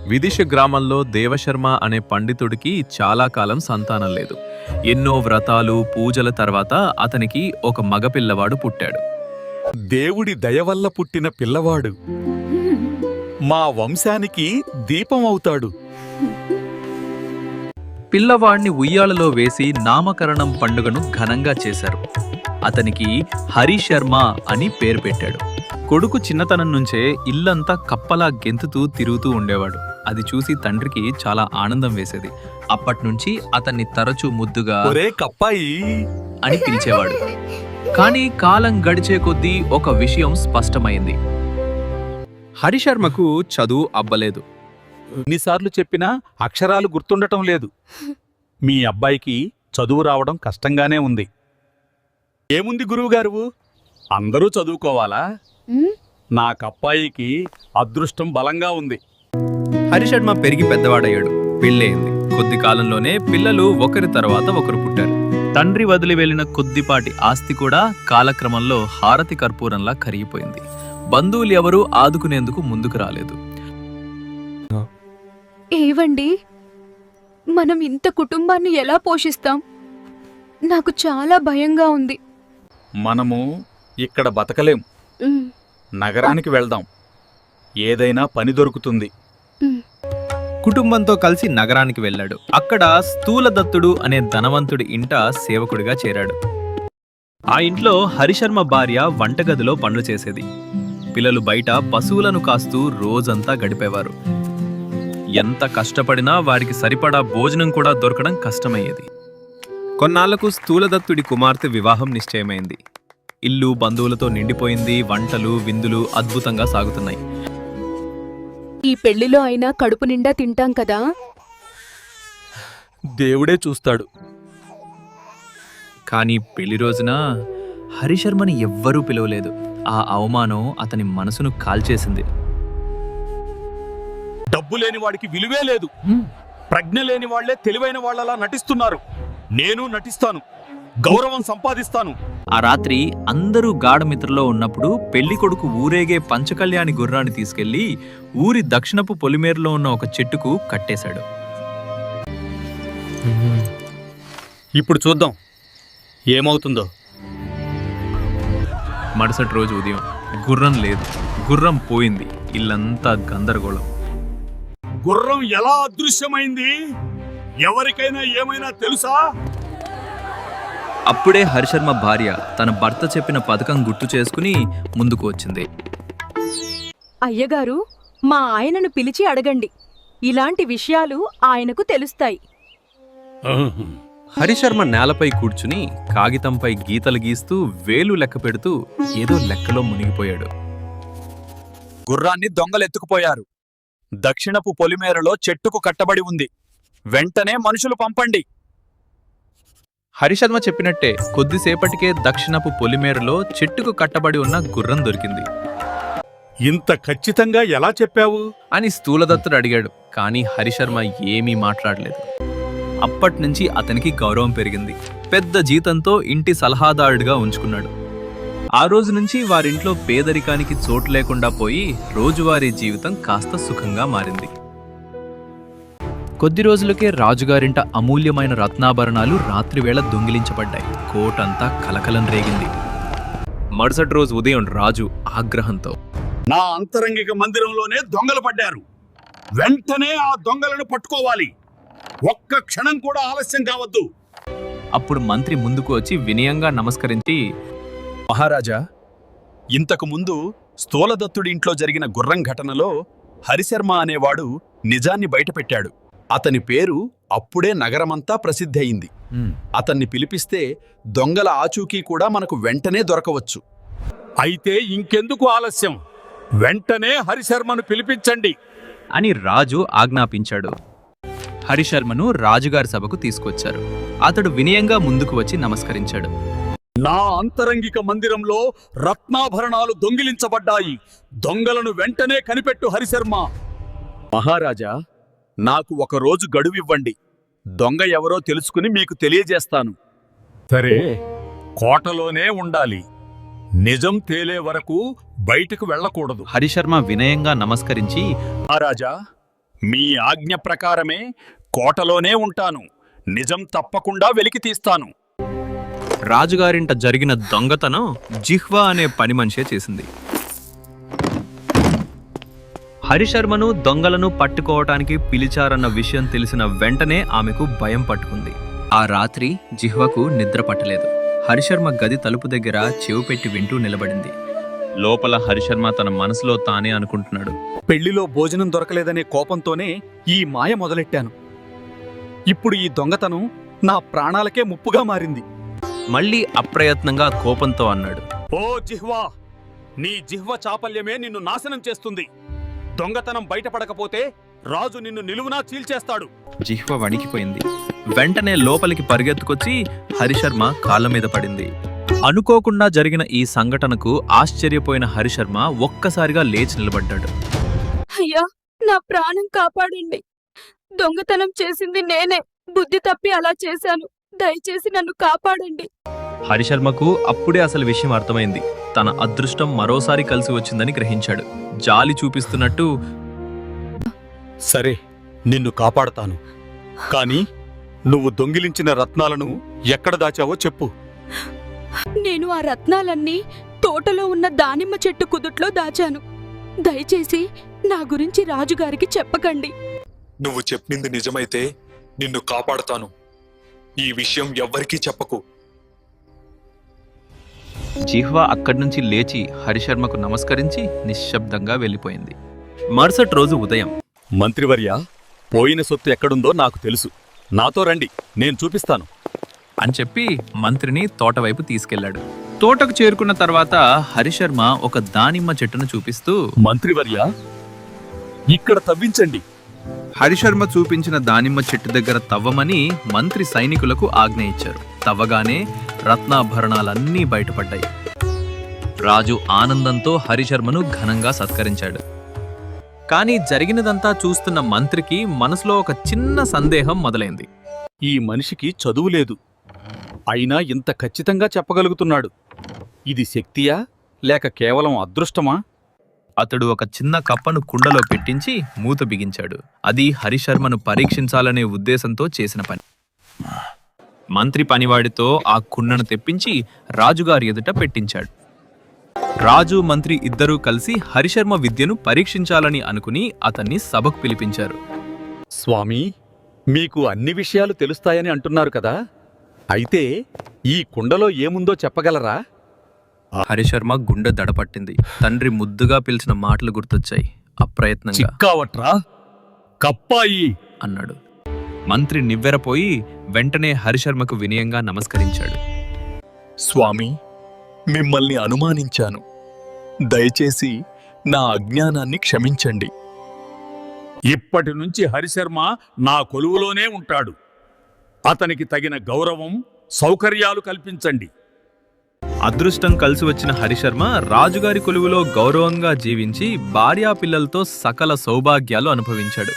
విదిశ గ్రామంలో దేవశర్మ అనే పండితుడికి చాలా కాలం సంతానం లేదు. ఎన్నో వ్రతాలు పూజల తర్వాత అతనికి ఒక మగపిల్లవాడు పుట్టాడు. దేవుడి దయ వల్ల పుట్టిన పిల్లవాడు మా వంశానికి దీపం అవుతాడు. పిల్లవాడిని ఉయ్యాలలో వేసి నామకరణం పండుగను ఘనంగా చేశారు. అతనికి హరిశర్మ అని పేరు పెట్టాడు. కొడుకు చిన్నతనం నుంచే ఇల్లంతా కప్పలా గెంతుతూ తిరుగుతూ ఉండేవాడు. అది చూసి తండ్రికి చాలా ఆనందం వేసేది. అప్పట్నుంచి అతన్ని తరచూ ముద్దుగా ఒరే కప్పాయి అని పిలిచేవాడు. కానీ కాలం గడిచే కొద్దీ ఒక విషయం స్పష్టమైంది. హరిశర్మకు చదువు అబ్బలేదు. ఎన్నిసార్లు చెప్పినా అక్షరాలు గుర్తుండటం లేదు. మీ అబ్బాయికి చదువు రావడం కష్టంగానే ఉంది. ఏముంది గురువుగారు, అందరూ చదువుకోవాలా? నా కప్పాయికి అదృష్టం బలంగా ఉంది. హరిశర్మ పెరిగి పెద్దవాడయ్యాడు. పెళ్ళయింది. కొద్ది కాలంలోనే పిల్లలు ఒకరి తర్వాత ఒకరు పుట్టారు. తండ్రి వదిలి వెళ్లిన కొద్దిపాటి ఆస్తి కూడా కాలక్రమంలో హారతి కర్పూరంలా కరిగిపోయింది. బంధువులు ఎవరూ ఆదుకునేందుకు ముందుకు రాలేదు. ఏవండి, మనం ఇంత కుటుంబాన్ని ఎలా పోషిస్తాం? నాకు చాలా భయంగా ఉంది. మనము ఇక్కడ బతకలేం. నగరానికి వెళ్దాం. ఏదైనా పని దొరుకుతుంది. కుటుంబంతో కలిసి నగరానికి వెళ్ళాడు. అక్కడ స్థూలదత్తుడు అనే ధనవంతుడి ఇంట సేవకుడిగా చేరాడు. ఆ ఇంట్లో హరిశర్మ భార్య వంటగదిలో పనులు చేసేది. పిల్లలు బయట పశువులను కాస్తూ రోజంతా గడిపేవారు. ఎంత కష్టపడినా వారికి సరిపడా భోజనం కూడా దొరకడం కష్టమయ్యేది. కొన్నాళ్లకు స్థూలదత్తుడి కుమార్తె వివాహం నిశ్చయమైంది. ఇల్లు బంధువులతో నిండిపోయింది. వంటలు విందులు అద్భుతంగా సాగుతున్నాయి. ఈ పెళ్లిలో అయినా కడుపు నిండా తింటాం కదా. దేవుడే చూస్తాడు. కానీ పెళ్లి రోజున హరిశర్మని ఎవ్వరూ పిలవలేదు. ఆ అవమానం అతని మనసును కాల్చేసింది. డబ్బు లేని వాడికి విలువే లేదు. ప్రజ్ఞ లేని వాళ్లే తెలివైన వాళ్ళలా నటిస్తున్నారు. నేను నటిస్తాను, గౌరవం సంపాదిస్తాను. ఆ రాత్రి అందరూ గాఢమిత్రలో ఉన్నప్పుడు పెళ్లి కొడుకు ఊరేగే పంచకళ్యాణి గుర్రాన్ని తీసుకెళ్లి ఊరి దక్షిణపు పొలిమేరులో ఉన్న ఒక చెట్టుకు కట్టేశాడు. ఇప్పుడు చూద్దాం ఏమవుతుందో. మరుసటి రోజు ఉదయం గుర్రం లేదు. గుర్రం పోయింది. ఇల్లంతా గందరగోళం. గుర్రం ఎలా అదృశ్యమైంది? ఎవరికైనా ఏమైనా తెలుసా? అప్పుడే హరిశర్మ భార్య తన భర్త చెప్పిన పథకం గుర్తు చేసుకుని ముందుకు వచ్చింది. అయ్యగారు, మా ఆయనను పిలిచి అడగండి. ఇలాంటి విషయాలు ఆయనకు తెలుస్తాయి. హరిశర్మ నేలపై కూర్చుని కాగితంపై గీతలు గీస్తూ వేలు లెక్క పెడుతూ ఏదో లెక్కలో మునిగిపోయాడు. గుర్రాన్ని దొంగలెత్తుకుపోయారు. దక్షిణపు పొలిమేరలో చెట్టుకు కట్టబడి ఉంది. వెంటనే మనుషులు పంపండి. హరిశర్మ చెప్పినట్టే కొద్దిసేపటికే దక్షిణపు పొలిమేరలో చెట్టుకు కట్టబడి ఉన్న గుర్రం దొరికింది. ఇంత ఖచ్చితంగా ఎలా చెప్పావు అని స్థూలదత్తుడు అడిగాడు. కానీ హరిశర్మ ఏమీ మాట్లాడలేదు. అప్పట్నుంచి అతనికి గౌరవం పెరిగింది. పెద్ద జీతంతో ఇంటి సలహాదారుడిగా ఉంచుకున్నాడు. ఆ రోజు నుంచి వారింట్లో పేదరికానికి చోటు లేకుండా పోయి రోజువారీ జీవితం కాస్త సుఖంగా మారింది. కొద్ది రోజులకే రాజుగారింట అమూల్యమైన రత్నాభరణాలు రాత్రివేళ దొంగిలించబడ్డాయి. కోటంతా కలకలం రేగింది. మరుసటి రోజు ఉదయం రాజు ఆగ్రహంతో, నా అంతరంగిక మందిరంలోనే దొంగలు పడ్డారు. వెంటనే ఆ దొంగలను పట్టుకోవాలి. ఒక్క క్షణం కూడా ఆలస్యం కావద్దు. అప్పుడు మంత్రి ముందుకు వచ్చి వినయంగా నమస్కరించి, మహారాజా, ఇంతకు ముందు స్థూలదత్తుడి ఇంట్లో జరిగిన గుర్రం ఘటనలో హరిశర్మ అనేవాడు నిజాన్ని బయటపెట్టాడు. అతని పేరు అప్పుడే నగరమంతా ప్రసిద్ధి అయింది. అతన్ని పిలిపిస్తే దొంగల ఆచూకీ కూడా మనకు వెంటనే దొరకవచ్చు. అయితే ఇంకెందుకు ఆలస్యం? వెంటనే హరిశర్మను పిలిపించండి అని రాజు ఆజ్ఞాపించాడు. హరిశర్మను రాజుగారి సభకు తీసుకొచ్చారు. అతడు వినయంగా ముందుకు వచ్చి నమస్కరించాడు. నా అంతరంగిక మందిరంలో రత్నాభరణాలు దొంగిలించబడ్డాయి. దొంగలను వెంటనే కనిపెట్టు హరిశర్మ. మహారాజా, నాకు ఒక రోజు గడువివ్వండి. దొంగ ఎవరో తెలుసుకుని మీకు తెలియజేస్తాను. సరే, కోటలోనే ఉండాలి. నిజం తేలే వరకు బయటకు వెళ్ళకూడదు. హరిశర్మ వినయంగా నమస్కరించి, మహారాజా, మీ ఆజ్ఞ ప్రకారమే కోటలోనే ఉంటాను. నిజం తప్పకుండా వెలికి తీస్తాను. రాజుగారింట జరిగిన దొంగతనం జిహ్వా అనే పని మనిషే చేసింది. హరిశర్మను దొంగలను పట్టుకోవటానికి పిలిచారన్న విషయం తెలిసిన వెంటనే ఆమెకు భయం పట్టుకుంది. ఆ రాత్రి జిహ్వకు నిద్ర పట్టలేదు. హరిశర్మ గది తలుపు దగ్గర చెవు పెట్టి వింటూ నిలబడింది. లోపల హరిశర్మ తన మనసులో తానే అనుకుంటున్నాడు. పెళ్లిలో భోజనం దొరకలేదనే కోపంతోనే ఈ మాయ మొదలెట్టాను. ఇప్పుడు ఈ దొంగతనం నా ప్రాణాలకే ముప్పుగా మారింది. మళ్ళీ అప్రయత్నంగా కోపంతో అన్నాడు. ఓ జిహ్వా, నీ జిహ్వ చాపల్యమే నిన్ను నాశనం చేస్తుంది. దొంగతనం బయటపడకపోతే రాజు నిన్ను నిలువునా చీల్చేస్తాడు. జిహ్వ వణికిపోయింది. వెంటనే లోపలికి పరిగెత్తుకొచ్చి హరిశర్మ కాళ్ళ మీద పడింది. అనుకోకుండా జరిగిన ఈ సంఘటనకు ఆశ్చర్యపోయిన హరిశర్మ ఒక్కసారిగా లేచి నిలబడ్డాడు. అయ్యా, నా ప్రాణం కాపాడండి. దొంగతనం చేసింది నేనే. బుద్ధి తప్పి అలా చేశాను. దయచేసి నన్ను కాపాడండి. హరిశర్మకు అప్పుడే అసలు విషయం అర్థమైంది. తన అదృష్టం మరోసారి కలిసి వచ్చిందని గ్రహించాడు. జాలి చూపిస్తున్నట్టు, సరే, నిన్ను కాపాడతాను. కాని నువ్వు దొంగిలించిన రత్నాలను ఎక్కడ దాచావో చెప్పు. నేను ఆ రత్నాలన్నీ తోటలో ఉన్న దానిమ్మ చెట్టు కుదుట్లో దాచాను. దయచేసి నా గురించి రాజుగారికి చెప్పకండి. నువ్వు చెప్పింది నిజమైతే నిన్ను కాపాడతాను. ఈ విషయం ఎవ్వరికీ చెప్పకు. జిహ్వ అక్కడి నుంచి లేచి హరిశర్మకు నమస్కరించి నిశ్శబ్దంగా వెళ్ళిపోయింది. మరుసటి రోజు ఉదయం, మంత్రివర్య, పోయిన సొత్తు ఎక్కడుందో నాకు తెలుసు. నాతో రండి, నేను చూపిస్తాను అని చెప్పి మంత్రిని తోటవైపు తీసుకెళ్లాడు. తోటకు చేరుకున్న తర్వాత హరిశర్మ ఒక దానిమ్మ చెట్టును చూపిస్తూ, మంత్రివర్య, ఇక్కడ తవ్వించండి. హరిశర్మ చూపించిన దానిమ్మ చెట్టు దగ్గర తవ్వమని మంత్రి సైనికులకు ఆజ్ఞ ఇచ్చారు. తవ్వగానే రత్నాభరణాలన్నీ బయటపడ్డాయి. రాజు ఆనందంతో హరిశర్మను ఘనంగా సత్కరించాడు. కానీ జరిగినదంతా చూస్తున్న మంత్రికి మనసులో ఒక చిన్న సందేహం మొదలైంది. ఈ మనిషికి చదువు లేదు, అయినా ఇంత ఖచ్చితంగా చెప్పగలుగుతున్నాడు. ఇది శక్తియా లేక కేవలం అదృష్టమా? అతడు ఒక చిన్న కప్పను కుండలో పెట్టించి మూత బిగించాడు. అది హరిశర్మను పరీక్షించాలనే ఉద్దేశంతో చేసిన పని. మంత్రి పనివాడితో ఆ కుండను తెప్పించి రాజుగారి ఎదుట పెట్టించాడు. రాజు, మంత్రి ఇద్దరూ కలిసి హరిశర్మ విద్యను పరీక్షించాలని అనుకుని అతన్ని సభకు పిలిపించారు. స్వామి, మీకు అన్ని విషయాలు తెలుస్తాయని అంటున్నారు కదా, అయితే ఈ కుండలో ఏముందో చెప్పగలరా? హరిశర్మ గుండె దడపట్టింది. తండ్రి ముద్దుగా పిలిచిన మాటలు గుర్తొచ్చాయి. అప్రయత్నంగా చిక్కావట్రా, కప్పాయి అన్నాడు. మంత్రి నివ్వెరపోయి వెంటనే హరిశర్మకు వినయంగా నమస్కరించాడు. స్వామి, మిమ్మల్ని అనుమానించాను. దయచేసి నా అజ్ఞానాన్ని క్షమించండి. ఇప్పటి నుంచి హరిశర్మ నా కొలువులోనే ఉంటాడు. అతనికి తగిన గౌరవం, సౌకర్యాలు కల్పించండి. అదృష్టం కలిసి వచ్చిన హరిశర్మ రాజుగారి కొలువులో గౌరవంగా జీవించి భార్యాపిల్లలతో సకల సౌభాగ్యాలు అనుభవించాడు.